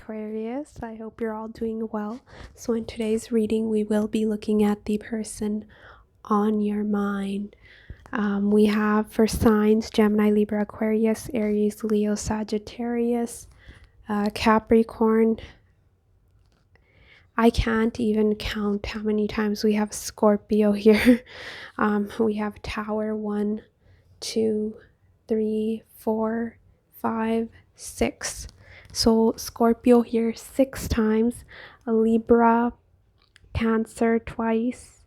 Aquarius. I hope you're all doing well. So in today's reading, we will be looking at the person on your mind. We have for signs Gemini, Libra, Aquarius, Aries, Leo, Sagittarius, Capricorn. I can't even count how many times we have Scorpio here. We have Tower 1, 2, 3, 4, 5, 6. So Scorpio here 6 times, a Libra, Cancer twice,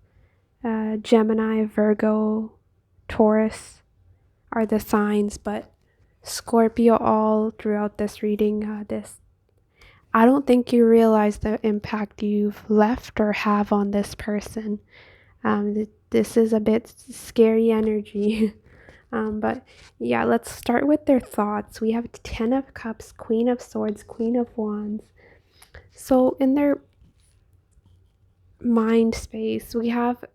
Gemini, Virgo, Taurus are the signs, but Scorpio all throughout this reading. I don't think you realize the impact you've left or have on this person. This is a bit scary energy. But yeah, let's start with their thoughts. We have 10 of Cups, Queen of Swords, Queen of Wands. So in their mind space, we have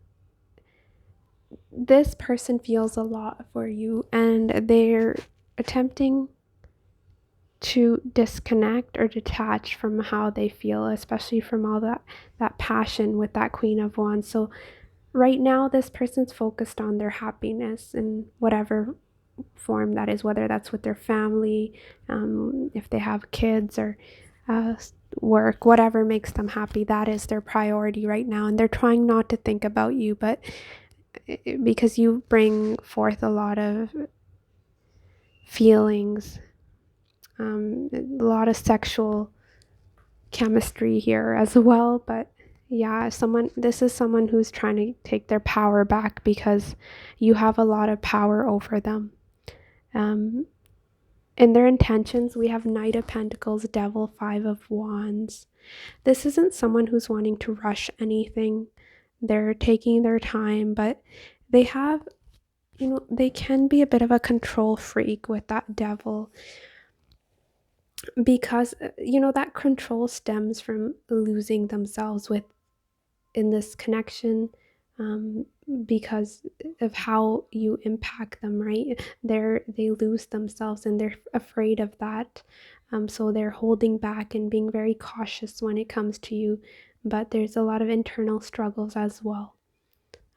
this person feels a lot for you and they're attempting to disconnect or detach from how they feel, especially from all that passion with that Queen of Wands. So right now, this person's focused on their happiness in whatever form that is, whether that's with their family, if they have kids or work, whatever makes them happy, that is their priority right now. And they're trying not to think about you, but because you bring forth a lot of feelings, a lot of sexual chemistry here as well. But yeah, this is someone who's trying to take their power back because you have a lot of power over them. In their intentions, we have Knight of Pentacles, Devil, Five of Wands. This isn't someone who's wanting to rush anything. They're taking their time, but they have, they can be a bit of a control freak with that Devil. Because, that control stems from losing themselves in this connection, because of how you impact them, right? They lose themselves and they're afraid of that. So they're holding back and being very cautious when it comes to you. But there's a lot of internal struggles as well,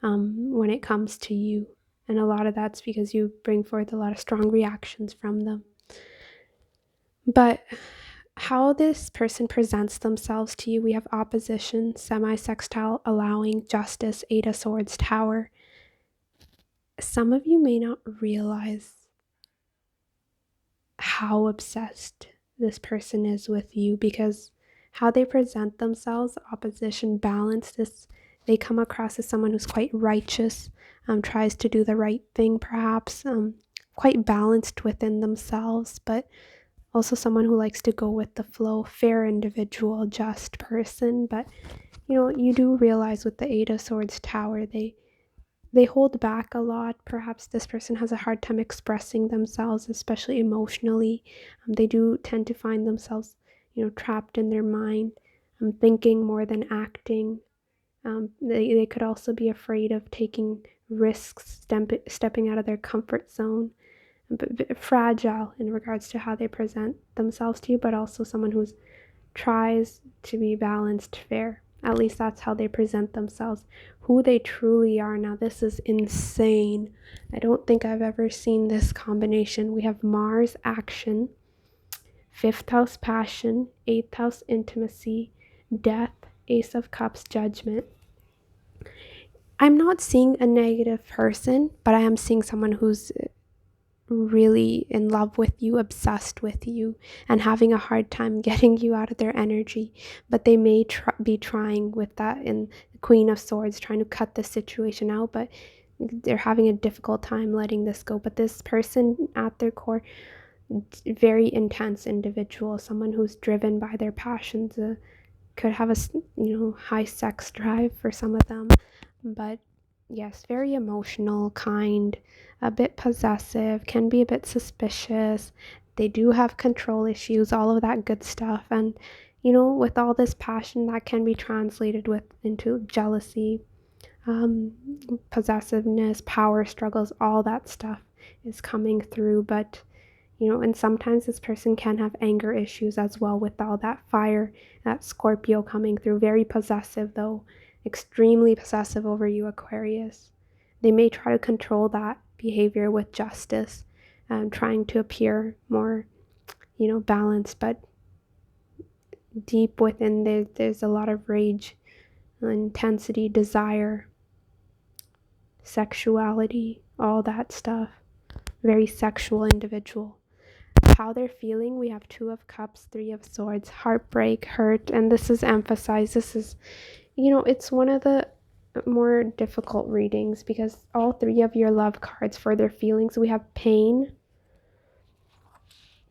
when it comes to you. And a lot of that's because you bring forth a lot of strong reactions from them. But how this person presents themselves to you, we have opposition, semi-sextile, allowing, justice, Eight of Swords, Tower. Some of you may not realize how obsessed this person is with you, because how they present themselves, opposition, balance, they come across as someone who's quite righteous, tries to do the right thing perhaps, quite balanced within themselves, but also someone who likes to go with the flow, fair individual, just person. But, you do realize with the Eight of Swords, Tower, they hold back a lot. Perhaps this person has a hard time expressing themselves, especially emotionally. They do tend to find themselves, trapped in their mind, thinking more than acting. They could also be afraid of taking risks, stepping out of their comfort zone. But fragile in regards to how they present themselves to you, but also someone who tries to be balanced, fair. At least that's how they present themselves. Who they truly are. Now, this is insane. I don't think I've ever seen this combination. We have Mars, action, 5th house, passion, 8th house, intimacy, death, Ace of Cups, judgment. I'm not seeing a negative person, but I am seeing someone who's really in love with you, obsessed with you, and having a hard time getting you out of their energy. But they may be trying with that in the Queen of Swords, trying to cut the situation out, but they're having a difficult time letting this go. But this person at their core, very intense individual, someone who's driven by their passions, could have a high sex drive for some of them, but yes, very emotional, kind, a bit possessive, can be a bit suspicious. They do have control issues, all of that good stuff. And, with all this passion, that can be translated into jealousy, possessiveness, power struggles, all that stuff is coming through. But And sometimes this person can have anger issues as well with all that fire, that Scorpio coming through. Very possessive though, extremely possessive over you, Aquarius. They may try to control that behavior with justice, trying to appear more, balanced, but deep within there's a lot of rage, intensity, desire, sexuality, all that stuff. Very sexual individual. How they're feeling, we have 2 of Cups, 3 of Swords, heartbreak, hurt, and this is emphasized. This is, it's one of the more difficult readings because all 3 of your love cards for their feelings, we have pain,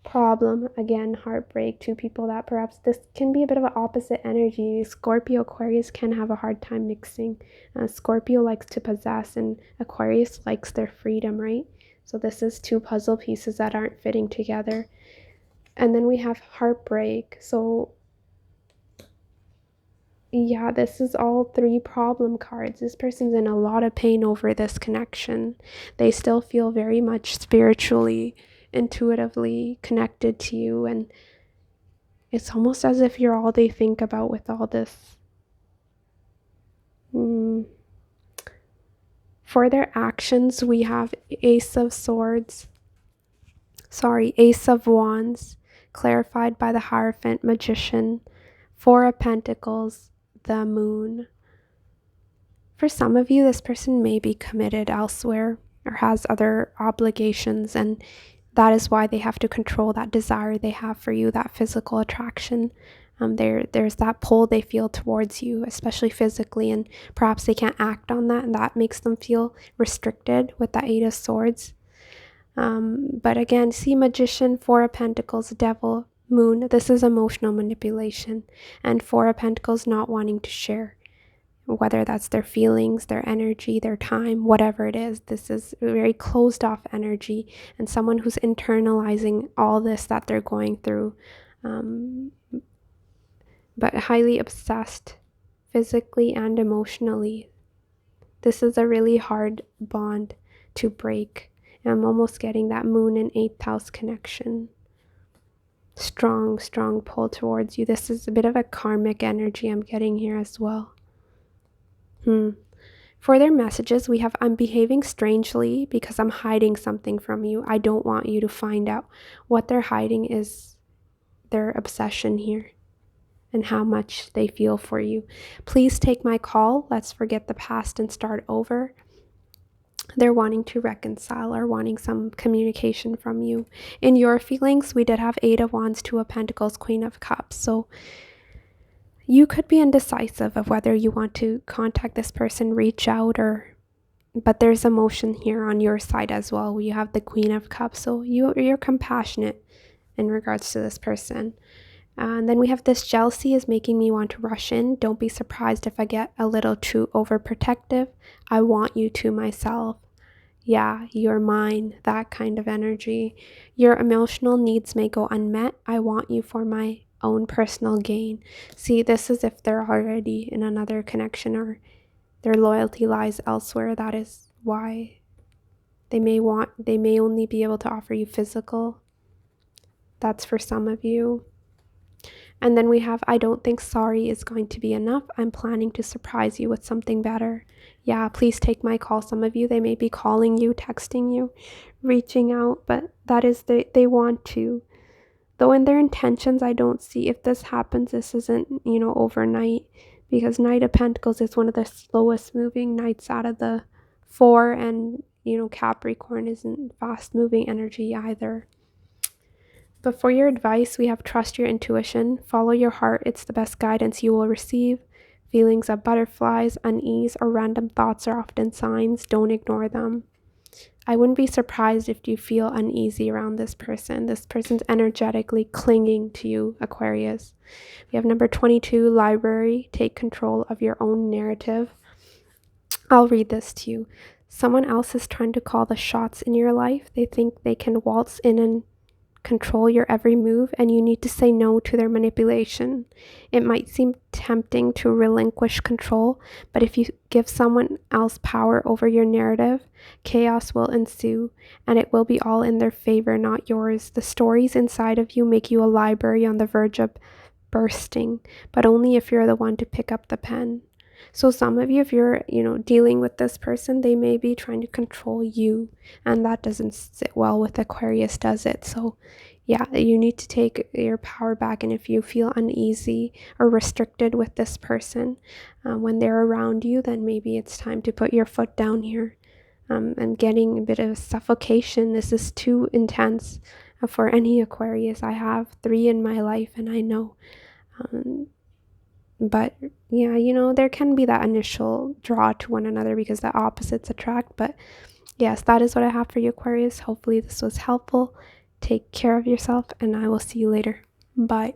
problem, again, heartbreak. 2 people that perhaps this can be a bit of an opposite energy. Scorpio, Aquarius can have a hard time mixing. Scorpio likes to possess and Aquarius likes their freedom, right? So this is 2 puzzle pieces that aren't fitting together. And then we have heartbreak. So yeah, this is all 3 problem cards. This person's in a lot of pain over this connection. They still feel very much spiritually, intuitively connected to you, and it's almost as if you're all they think about with all this. For their actions, we have Ace of Wands, clarified by the Hierophant, Magician, 4 of Pentacles, the Moon. For some of you, this person may be committed elsewhere or has other obligations, and that is why they have to control that desire they have for you, that physical attraction. There's that pull they feel towards you, especially physically, and perhaps they can't act on that, and that makes them feel restricted with the 8 of Swords. But again, see Magician, 4 of Pentacles, Devil, Moon. This is emotional manipulation, and 4 of Pentacles not wanting to share, whether that's their feelings, their energy, their time, whatever it is. This is very closed off energy and someone who's internalizing all this that they're going through, but highly obsessed physically and emotionally. This is a really hard bond to break. I'm almost getting that Moon and 8th house connection. Strong pull towards you. This is a bit of a karmic energy I'm getting here as well. For their messages, we have, I'm behaving strangely because I'm hiding something from you. I don't want you to find out. What they're hiding is their obsession here and how much they feel for you. Please take my call. Let's forget the past and start over. They're wanting to reconcile or wanting some communication from you. In your feelings, we did have 8 of Wands, 2 of Pentacles, Queen of Cups. So you could be indecisive of whether you want to contact this person, reach out, but there's emotion here on your side as well. You have the Queen of Cups, so you're compassionate in regards to this person. And then we have this jealousy is making me want to rush in. Don't be surprised if I get a little too overprotective. I want you to myself. Yeah, you're mine, that kind of energy. Your emotional needs may go unmet. I want you for my own personal gain. See, this is if they're already in another connection or their loyalty lies elsewhere. That is why they may only be able to offer you physical. That's for some of you. And then we have, I don't think sorry is going to be enough. I'm planning to surprise you with something better. Yeah, please take my call. Some of you, they may be calling you, texting you, reaching out, but that is, they want to. Though in their intentions, I don't see, if this happens, this isn't, overnight, because Knight of Pentacles is one of the slowest moving knights out of the 4, and, Capricorn isn't fast moving energy either. But for your advice, we have trust your intuition, follow your heart, it's the best guidance you will receive. Feelings of butterflies, unease, or random thoughts are often signs, don't ignore them. I wouldn't be surprised if you feel uneasy around this person. This person's energetically clinging to you, Aquarius. We have number 22, library, take control of your own narrative. I'll read this to you. Someone else is trying to call the shots in your life. They think they can waltz in and control your every move, and you need to say no to their manipulation. It might seem tempting to relinquish control, but if you give someone else power over your narrative, chaos will ensue, and it will be all in their favor, not yours. The stories inside of you make you a library on the verge of bursting, but only if you're the one to pick up the pen. So some of you, if you're, dealing with this person, they may be trying to control you, and that doesn't sit well with Aquarius, does it? So yeah, you need to take your power back, and if you feel uneasy or restricted with this person when they're around you, then maybe it's time to put your foot down here. I'm getting a bit of suffocation. This is too intense for any Aquarius. I have 3 in my life, and I know. But yeah, there can be that initial draw to one another because the opposites attract. But yes, that is what I have for you, Aquarius. Hopefully this was helpful. Take care of yourself, and I will see you later. Bye.